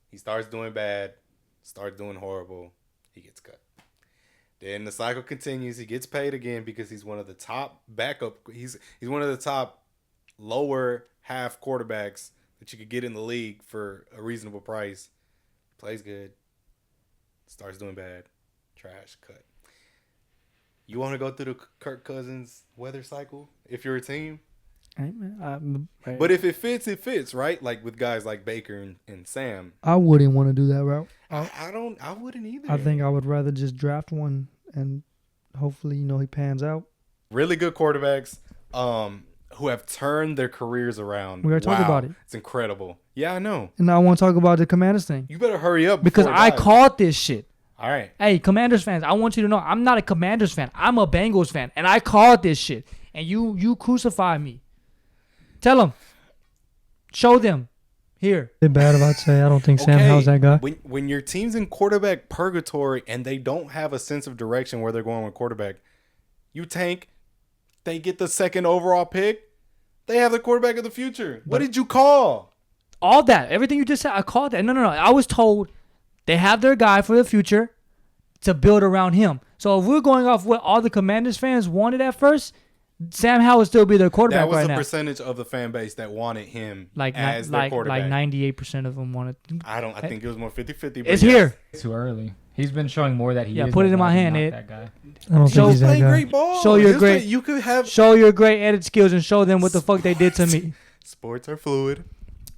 He starts doing bad. Starts doing horrible. He gets cut. Then the cycle continues. He gets paid again because he's one of the top backup. He's one of the top lower half quarterbacks that you could get in the league for a reasonable price. Plays good. Starts doing bad. Trash. Cut. You want to go through the Kirk Cousins weather cycle if you're a team? But if it fits, right? Like with guys like Baker and Sam. I wouldn't want to do that route. I wouldn't either. I think I would rather just draft one and hopefully, he pans out. Really good quarterbacks who have turned their careers around. We already talked about it. It's incredible. Yeah, I know. And now I want to talk about the Commanders thing. You better hurry up. Because I called this shit. All right. Hey, Commanders fans, I want you to know I'm not a Commanders fan. I'm a Bengals fan. And I called this shit. And you crucify me. Tell them. Show them. Here. They're bad about say I don't think Sam Howell's that guy. When your team's in quarterback purgatory and they don't have a sense of direction where they're going with quarterback, you tank. They get the 2nd overall pick. They have the quarterback of the future. What did you call? All that. Everything you just said, I called that. No. I was told they have their guy for the future to build around him. So if we're going off what all the Commanders fans wanted at first, Sam Howell would still be their quarterback That was right the now. percentage of the fan base that wanted him Like as their quarterback. 98% of them wanted. I think it was more 50-50. It's here. It's too early. He's been showing more that he Yeah, is. put it than in my that. He's hand, not Ed. that guy. I don't He think was he's that playing guy. great ball. Show your He was great- playing- You could have Show your great edit skills and show them what the fuck they did to me. sports are fluid.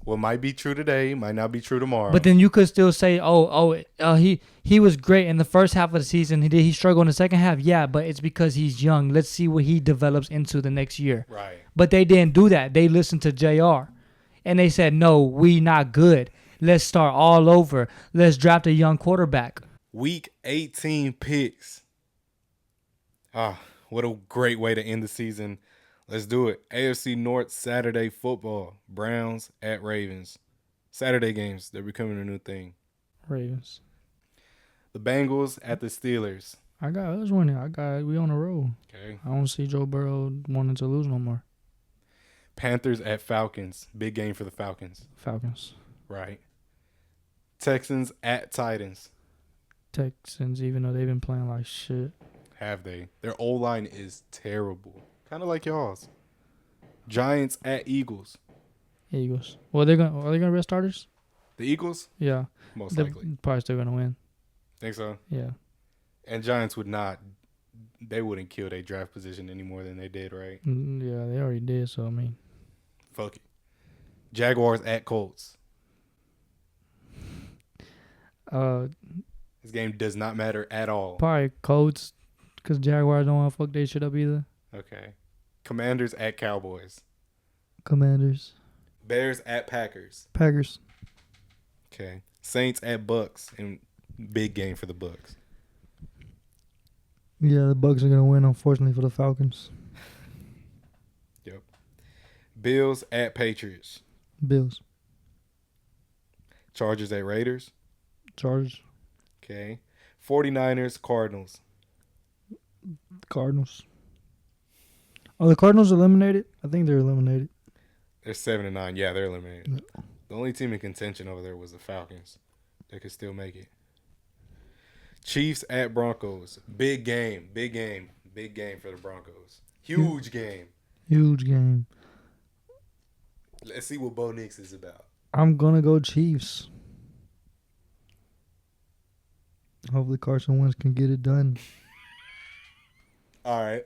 What might be true today might not be true tomorrow. But then you could still say, he was great in the first half of the season. He struggled in the second half. Yeah, but it's because he's young. Let's see what he develops into the next year. right. But they didn't do that. They listened to JR. And they said, no, we not good. Let's start all over. Let's draft a young quarterback. Week 18 picks. What a great way to end the season. Let's do it. AFC North Saturday football. Browns at Ravens. Saturday games. They're becoming a new thing. Ravens. The Bengals at the Steelers. I got us winning. We on the road. Okay. I don't see Joe Burrow wanting to lose no more. Panthers at Falcons. Big game for the Falcons. Falcons. Right. Texans at Titans. Texans, even though they've been playing like shit. Have they? Their O-line is terrible. Kind of like y'all's. Giants at Eagles. Eagles. Well, are they gonna rest starters? The Eagles? Yeah. Most They're likely. probably still gonna win. Think so? Yeah. And Giants would not. They wouldn't kill their draft position any more than they did, right? Yeah, they already did. So I mean, Fuck it. Jaguars at Colts. This game does not matter at all. probably Colts, because Jaguars don't want to fuck their shit up either. Okay. Commanders at Cowboys. Commanders. Bears at Packers. Packers. Okay. Saints at Bucks. And big game for the Bucks. Yeah, the Bucks are gonna win. Unfortunately for the Falcons. Yep. Bills at Patriots. Bills. Chargers at Raiders. Chargers. Okay. 49ers, Cardinals. Cardinals. Are the Cardinals eliminated? I think they're eliminated. They're 7-9. Yeah, they're eliminated. The only team in contention over there was the Falcons. They could still make it. Chiefs at Broncos. Big game. Big game. Big game for the Broncos. Huge game. Huge game. Let's see what Bo Nix is about. I'm gonna go Chiefs. Hopefully Carson Wentz can get it done. All right.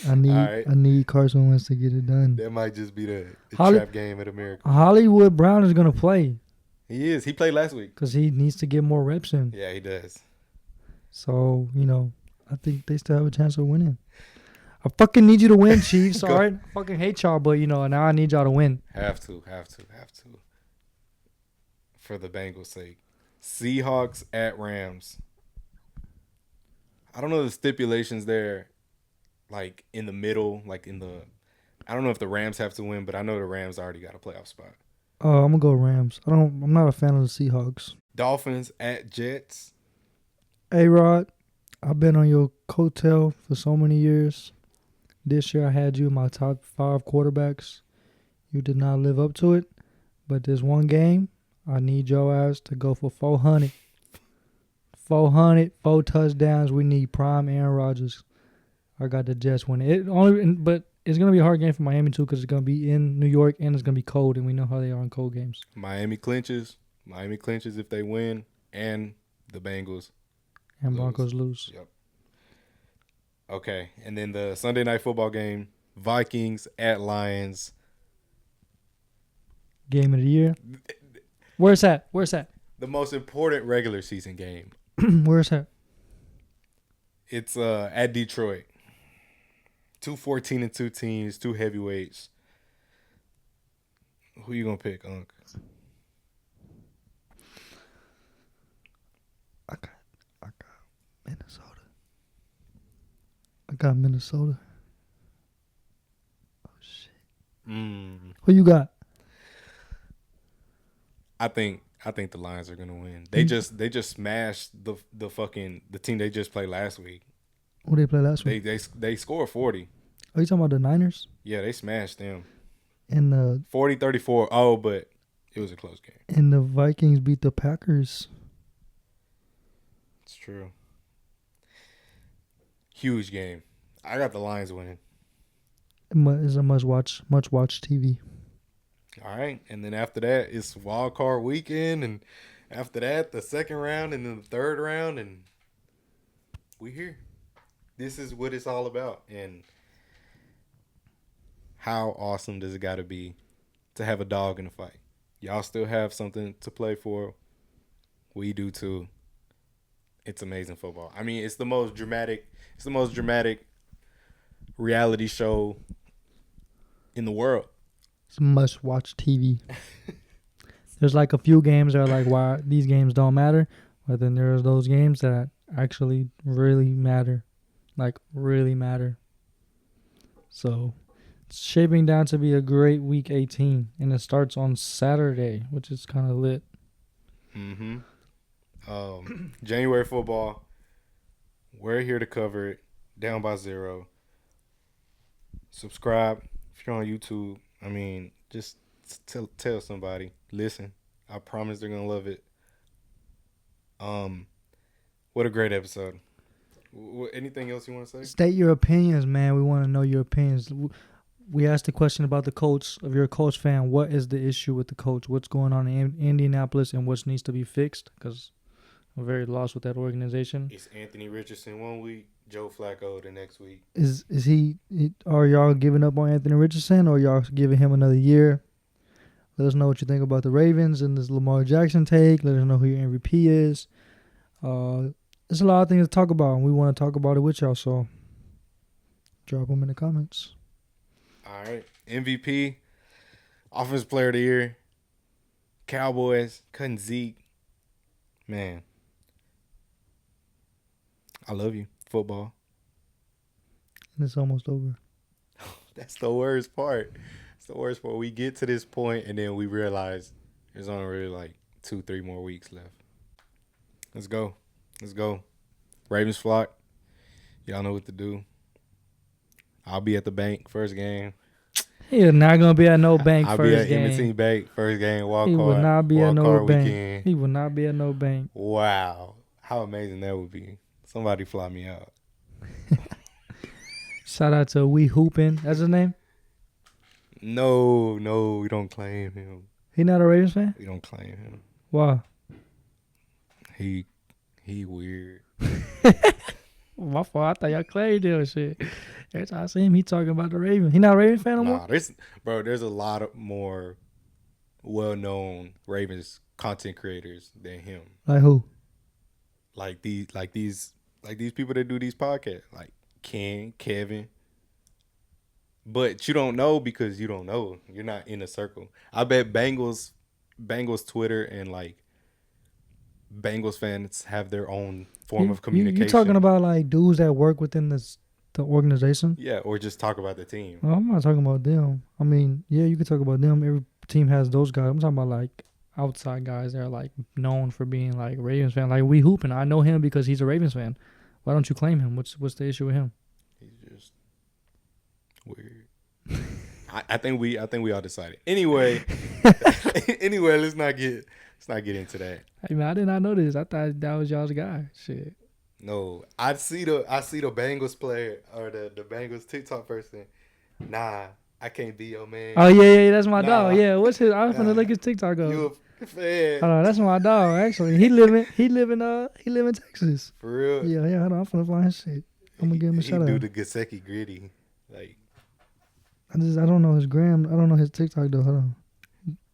I need All right. I need Carson Wentz to get it done. That might just be the Holly- trap game at America. Hollywood Brown is gonna play He is. He played last week. because he needs to get more reps in. Yeah, he does. So I think they still have a chance of winning. I fucking need you to win, Chiefs. Go. All right, I fucking hate y'all, but now I need y'all to win. Have to. For the Bengals' sake. Seahawks at Rams. I don't know the stipulations there, like in the middle, I don't know if the Rams have to win, but I know the Rams already got a playoff spot. I'm gonna go Rams. I'm not a fan of the Seahawks. Dolphins at Jets. A-Rod, I've been on your coattail for so many years. This year I had you in my top 5 quarterbacks. You did not live up to it, but this one game, I need your ass to go for 400. 400, 4 touchdowns. We need prime Aaron Rodgers. I got the Jets winning. But it's gonna be a hard game for Miami too, because it's gonna be in New York and it's gonna be cold, and we know how they are in cold games. Miami clinches if they win, and the Bengals. And Lose. Broncos lose. Yep. Okay, and then the Sunday night football game, Vikings at Lions. Game of the year. Where's that? The most important regular season game. Where's that? It's at Detroit. 2 14-2 teams, 2 heavyweights. Who you gonna pick, Unc? I got Minnesota. Oh shit. Who you got? I think the Lions are gonna win. They just smashed the team they just played last week. Who they play last week? They scored 40. Are you talking about the Niners? Yeah, they smashed them. And the 40-34. Oh, but it was a close game. And the Vikings beat the Packers. It's true. Huge game. I got the Lions winning. It's a must watch TV. All right, and then after that, it's wild card weekend, and after that, the second round, and then the third round, and we here. This is what it's all about, and how awesome does it got to be to have a dog in the fight? Y'all still have something to play for. We do too. It's amazing football. I mean, it's the most dramatic reality show in the world. It's must watch TV. There's like a few games that are like, why these games don't matter, but then there's those games that actually really matter, like really matter. So it's shaping down to be a great week 18, and it starts on Saturday, which is kind of lit. Mm-hmm. January football. We're here to cover it. Down by 0. Subscribe if you're on YouTube. I mean, just tell somebody. Listen. I promise they're gonna love it. What a great episode. Anything else you want to say? State your opinions, man. We want to know your opinions. We asked the question about the coach. If you're a Colts fan, what is the issue with the coach? What's going on in Indianapolis and what needs to be fixed? Because I'm very lost with that organization. It's Anthony Richardson one week, Joe Flacco the next week. Is he? Are y'all giving up on Anthony Richardson, or y'all giving him another year? Let us know what you think about the Ravens and this Lamar Jackson take. Let us know who your MVP is. There's a lot of things to talk about, and we want to talk about it with y'all. So drop them in the comments. All right, MVP, Offensive Player of the Year, Cowboys, cutting Zeke. Man, I love you, football. And it's almost over. That's the worst part. It's the worst part. We get to this point, and then we realize there's only really like 2-3 more weeks left. Let's go. Ravens flock. Y'all know what to do. I'll be at the bank first game. He is not gonna be at no bank I'll first be at game. M&T Bank first game. Walk He card. will not be at no bank. Weekend. He will not be at no bank. Wow, how amazing that would be! Somebody fly me out. Shout out to We Hoopin'. That's his name? No, we don't claim him. He not a Ravens fan? We don't claim him. Why? He weird. My fault. I thought y'all claimed him and shit. Every time I see him, he talking about the Ravens. He not a Ravens fan no more? There's a lot of more well-known Ravens content creators than him. Like who? Like these people that do these podcasts, like Ken, Kevin. But you don't know because you don't know. You're not in a circle. I bet Bengals Twitter and like Bengals fans have their own form of communication. You talking about like dudes that work within the organization? Yeah, or just talk about the team. Well, I'm not talking about them. I mean, yeah, you could talk about them. Every team has those guys. I'm talking about like outside guys that are like known for being like Ravens fan. Like We Hoopin'. I know him because he's a Ravens fan. Why don't you claim him? What's the issue with him? He's just weird. I think we all decided. Anyway, let's not get into that. Hey man, I did not know this. I thought that was y'all's guy. Shit. No, I see the Bengals player or the Bengals TikTok person. Nah, I can't be your man. Oh yeah, that's my dog. Yeah, what's his? I was gonna look his TikTok up. You a fan? Hold on, that's my dog. Actually, he live in Texas. For real? Yeah. Hold on, I'm finna find his shit. I'm gonna give him a shout out. He do the Gasecki gritty, like. I don't know his gram. I don't know his TikTok though. Hold on.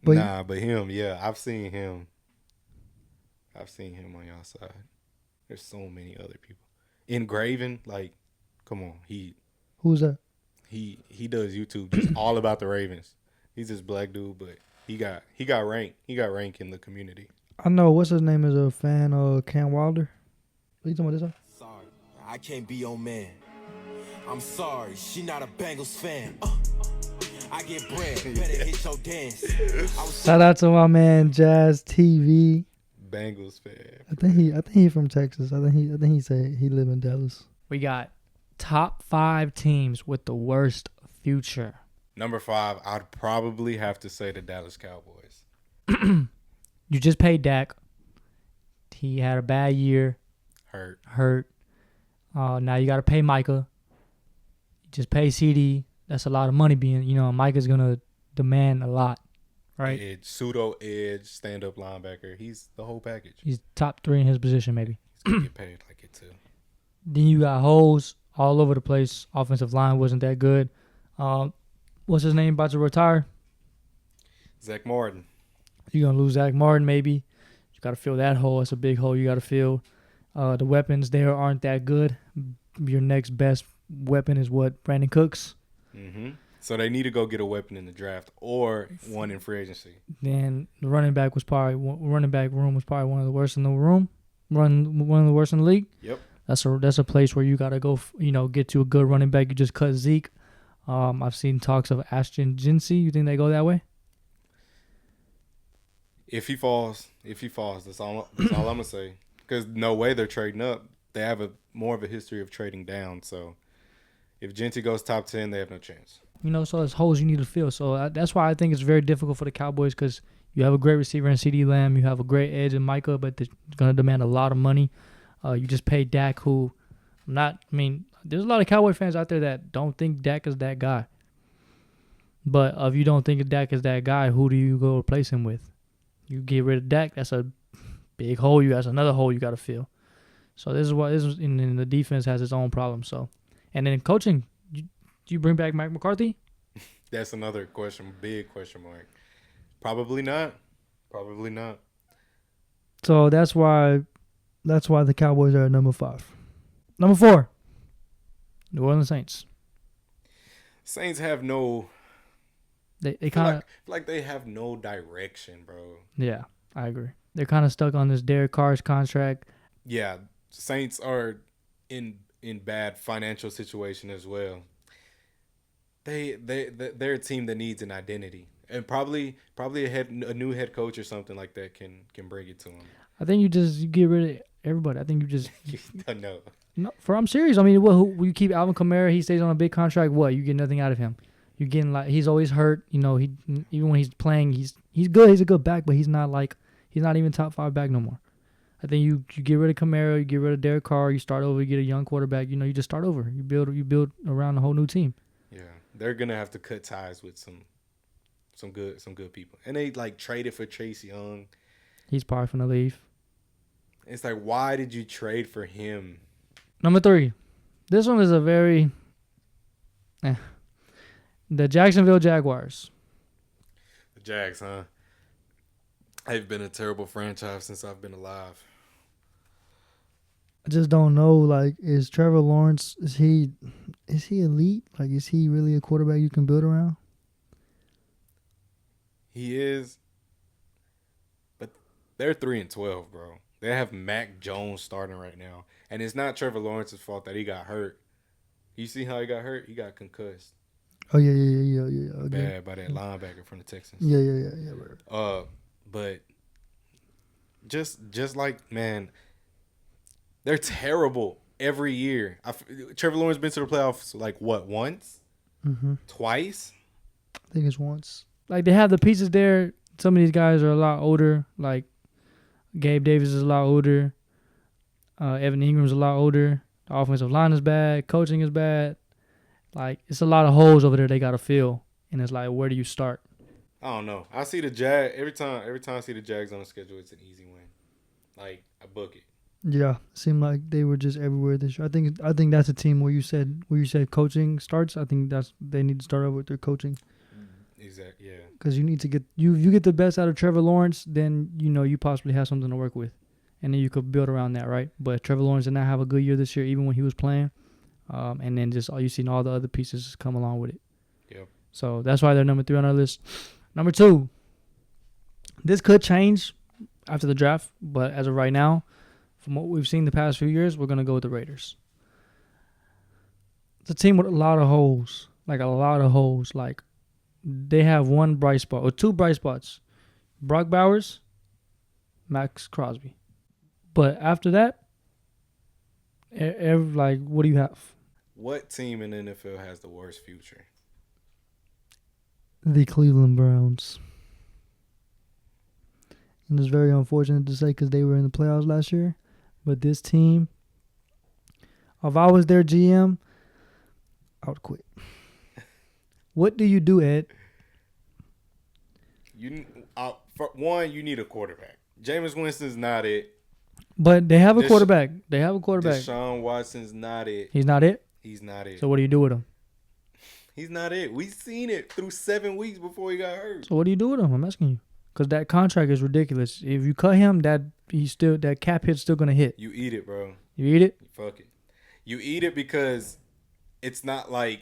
But him, yeah, I've seen him on y'all side. There's so many other people. Engraven, like, come on, who's that? He does YouTube just all about the Ravens. He's this black dude, but he got rank. He got rank in the community. I know what's his name is a fan of Cam Wilder. What you talking about this? Sorry, I can't be your man. I'm sorry, she not a Bengals fan. I get bread, better hit your dance. Shout out to my man Jazz TV. Bengals fan. I think he from Texas. I think he said he live in Dallas. We got top 5 teams with the worst future. Number 5, I'd probably have to say the Dallas Cowboys. You just paid Dak. He had a bad year. Hurt. Now you got to pay Micah. You just pay CD. that's a lot of money being, Micah's going to demand a lot, right? Edge, pseudo edge, stand up linebacker. He's the whole package. He's top 3 in his position, maybe. He's gonna get paid like it too. Then you got holes all over the place. Offensive line wasn't that good. What's his name about to retire? Zach Martin. You're going to lose Zach Martin, maybe. You got to fill that hole. It's a big hole you got to fill. The weapons there aren't that good. Your next best weapon is what? Brandon Cooks. Mm-hmm. So they need to go get a weapon in the draft or one in free agency. Then the running back room was probably one of the worst in the room. One of the worst in the league. Yep. That's a place where you got to go, get to a good running back. You just cut Zeke. I've seen talks of Ashton Jinsey. You think they go that way? If he falls, that's all I'm gonna say. Because no way they're trading up. They have more of a history of trading down. So if Jinsey goes top 10, they have no chance. So there's holes you need to fill. So that's why I think it's very difficult for the Cowboys, because you have a great receiver in CeeDee Lamb. You have a great edge in Micah, but they're going to demand a lot of money. You just paid Dak, there's a lot of Cowboy fans out there that don't think Dak is that guy. But if you don't think Dak is that guy, who do you go replace him with? You get rid of Dak, that's a big hole. That's another hole you got to fill. So and the defense has its own problems. So, and then coaching, do you bring back Mike McCarthy? That's another question, big question mark. Probably not. So that's why the Cowboys are at number 5. Number 4, New Orleans Saints. Saints have no. They kind of like they have no direction, bro. Yeah, I agree. They're kind of stuck on this Derek Carr's contract. Yeah, Saints are in bad financial situation as well. They're a team that needs an identity, and probably a new head coach or something like that can bring it to them. I think you get rid of everybody. I think you just no. I'm serious. I mean, you keep Alvin Kamara, he stays on a big contract. What, you get nothing out of him? You're getting he's always hurt. He even when he's playing, he's good. He's a good back, but he's not even top 5 back no more. I think you get rid of Kamara, you get rid of Derek Carr, you start over, you get a young quarterback. You just start over. You build around a whole new team. Yeah, they're gonna have to cut ties with some good people, and they traded for Chase Young. He's probably gonna leave. It's why did you trade for him? Number 3, this one is a very. The Jacksonville Jaguars. The Jags, huh? They've been a terrible franchise since I've been alive. I just don't know. Is Trevor Lawrence, is he elite? Is he really a quarterback you can build around? He is. But they're 3-12, bro. They have Mac Jones starting right now. And it's not Trevor Lawrence's fault that he got hurt. You see how he got hurt? He got concussed. Oh, yeah. Okay. Bad by that linebacker from the Texans. Yeah. Right. But just man, they're terrible every year. Trevor Lawrence been to the playoffs once? Mm-hmm. Twice? I think it's once. They have the pieces there. Some of these guys are a lot older. Gabe Davis is a lot older. Evan Ingram's a lot older. The offensive line is bad. Coaching is bad. It's a lot of holes over there they got to fill. And it's where do you start? I don't know. I see the Jag every time I see the Jags on the schedule, it's an easy win. I book it. Yeah, it seemed like they were just everywhere this year. I think that's a team where you said coaching starts. I think they need to start over with their coaching. Exactly. Yeah. Because you need to get you get the best out of Trevor Lawrence, then you possibly have something to work with, and then you could build around that, right? But Trevor Lawrence did not have a good year this year, even when he was playing. And then just you seen all the other pieces come along with it. Yep. So that's why they're number 3 on our list. Number 2, this could change after the draft, but as of right now, from what we've seen the past few years, we're gonna go with the Raiders. It's a team with a lot of holes, they have one bright spot or 2 bright spots: Brock Bowers, Max Crosby. But after that, what do you have? What team in the NFL has the worst future? The Cleveland Browns. And it's very unfortunate to say because they were in the playoffs last year. But this team, if I was their GM, I would quit. What do you do, Ed? For one, you need a quarterback. Jameis Winston's not it. But they have a quarterback. They have a quarterback. Deshaun Watson's not it. He's not it? He's not it. So what do you do with him? He's not it. We've seen it through 7 weeks before he got hurt. So what do you do with him? I'm asking you. Because that contract is ridiculous. If you cut him, that cap hit's still gonna hit. You eat it, bro. You eat it? Fuck it. You eat it because it's not like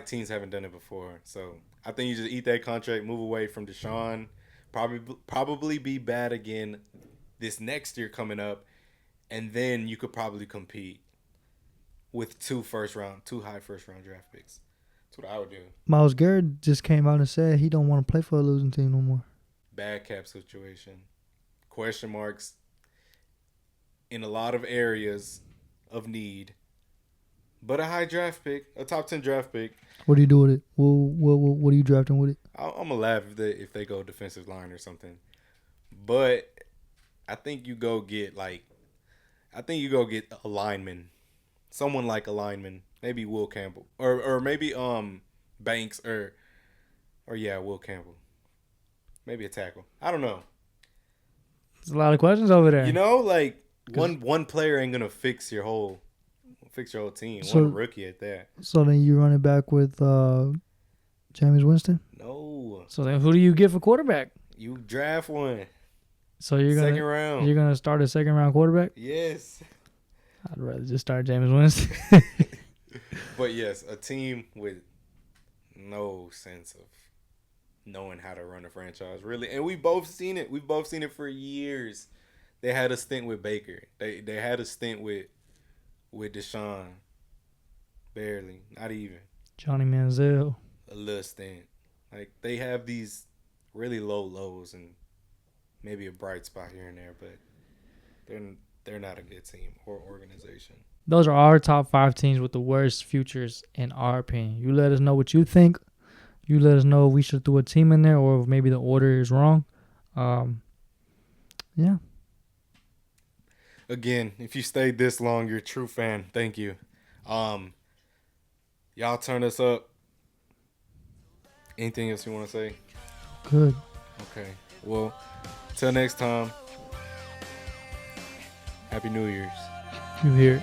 teams haven't done it before. So I think you just eat that contract, move away from Deshaun, probably be bad again this next year coming up, and then you could probably compete with two high first round draft picks. That's what I would do. Myles Garrett just came out and said he don't want to play for a losing team no more. Bad cap situation. Question marks in a lot of areas of need. But a high draft pick, a top 10 draft pick. What do you do with it? What are you drafting with it? I'm going to laugh if they go defensive line or something. But I think you go get a lineman. Someone like a lineman. Maybe Will Campbell. Or maybe Banks or Will Campbell. Maybe a tackle. I don't know. There's a lot of questions over there. You know, like one player ain't gonna fix your whole team. So, one rookie at that. So then you run it back with Jameis Winston? No. So then who do you get for quarterback? You draft one. So you're second round. You're gonna start a second round quarterback? Yes. I'd rather just start Jameis Winston. But yes, a team with no sense of knowing how to run a franchise, really. And we've both seen it. We've both seen it for years. They had a stint with Baker. They had a stint with Deshaun. Barely. Not even. Johnny Manziel. A little stint. Like, they have these really low lows and maybe a bright spot here and there, but they're not a good team or organization. Those are our top 5 teams with the worst futures in our opinion. You let us know what you think. You let us know if we should throw a team in there or if maybe the order is wrong. Yeah. Again, if you stayed this long, you're a true fan. Thank you. Y'all turn us up. Anything else you want to say? Good. Okay. Well, till next time. Happy New Year's. You hear it.